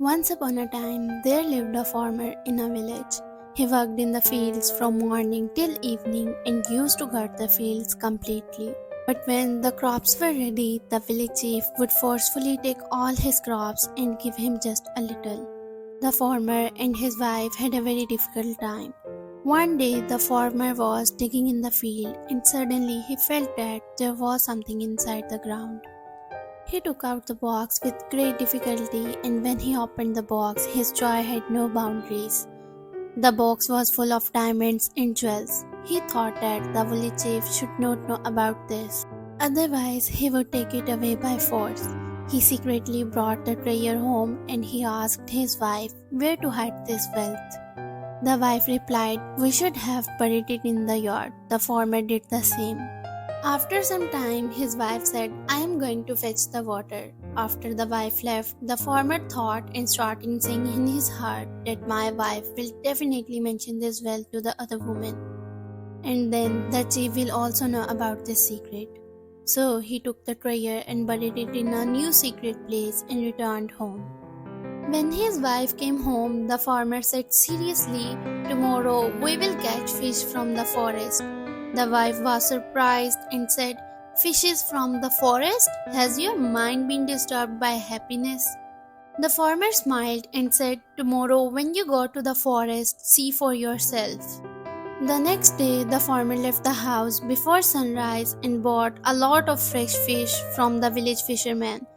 Once upon a time, there lived a farmer in a village. He worked in the fields from morning till evening and used to guard the fields completely. But when the crops were ready, the village chief would forcefully take all his crops and give him just a little. The farmer and his wife had a very difficult time. One day, the farmer was digging in the field and suddenly he felt that there was something inside the ground. He took out the box with great difficulty, and when he opened the box, his joy had no boundaries. The box was full of diamonds and jewels. He thought that the village chief should not know about this. Otherwise, he would take it away by force. He secretly brought the treasure home and he asked his wife where to hide this wealth. The wife replied, "We should have buried it in the yard." The farmer did the same. After some time, his wife said, "I am going to fetch the water." After the wife left, the farmer thought and started saying in his heart that my wife will definitely mention this well to the other woman. And then the chief will also know about this secret. So he took the treasure and buried it in a new secret place and returned home. When his wife came home, the farmer said seriously, "Tomorrow we will catch fish from the forest." The wife was surprised and said, "Fishes from the forest? Has your mind been disturbed by happiness?" The farmer smiled and said, "Tomorrow when you go to the forest, see for yourself." The next day, the farmer left the house before sunrise and bought a lot of fresh fish from the village fisherman.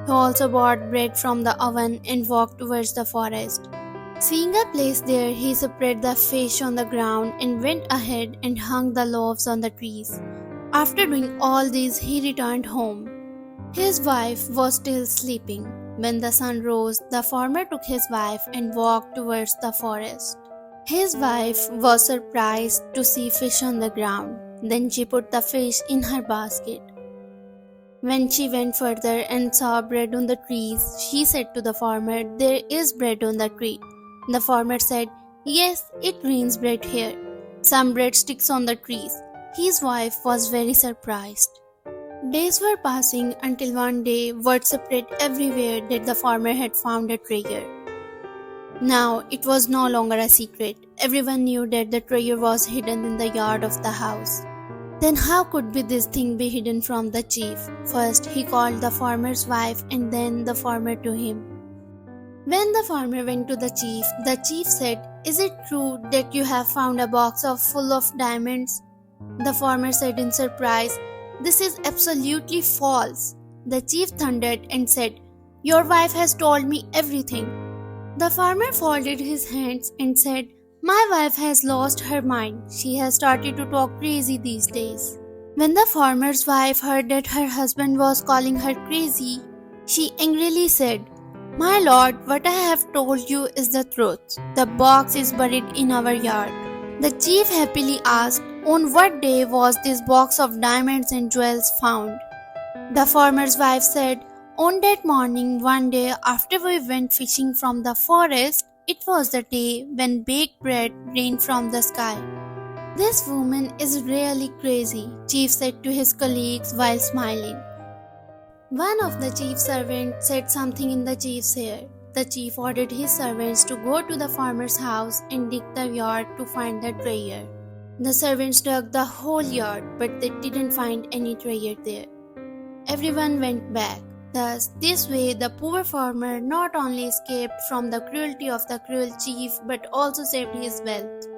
He also bought bread from the oven and walked towards the forest. Seeing a place there, he spread the fish on the ground and went ahead and hung the loaves on the trees. After doing all this, he returned home. His wife was still sleeping. When the sun rose, the farmer took his wife and walked towards the forest. His wife was surprised to see fish on the ground. Then she put the fish in her basket. When she went further and saw bread on the trees, she said to the farmer, "There is bread on the tree." The farmer said, "Yes, it rains bread here. Some bread sticks on the trees." His wife was very surprised. Days were passing until one day word spread everywhere that the farmer had found a treasure. Now it was no longer a secret. Everyone knew that the treasure was hidden in the yard of the house. Then how could this thing be hidden from the chief? First he called the farmer's wife and then the farmer to him. When the farmer went to the chief said, "Is it true that you have found a box full of diamonds?" The farmer said in surprise, "This is absolutely false." The chief thundered and said, "Your wife has told me everything." The farmer folded his hands and said, "My wife has lost her mind. She has started to talk crazy these days." When the farmer's wife heard that her husband was calling her crazy, she angrily said, "My lord, what I have told you is the truth. The box is buried in our yard." The chief happily asked, "On what day was this box of diamonds and jewels found?" The farmer's wife said, "On that morning, one day after we went fishing from the forest, it was the day when baked bread rained from the sky." "This woman is really crazy," chief said to his colleagues while smiling. One of the chief's servants said something in the chief's ear. The chief ordered his servants to go to the farmer's house and dig the yard to find the treasure. The servants dug the whole yard, but they didn't find any treasure there. Everyone went back. Thus, this way the poor farmer not only escaped from the cruelty of the cruel chief but also saved his wealth.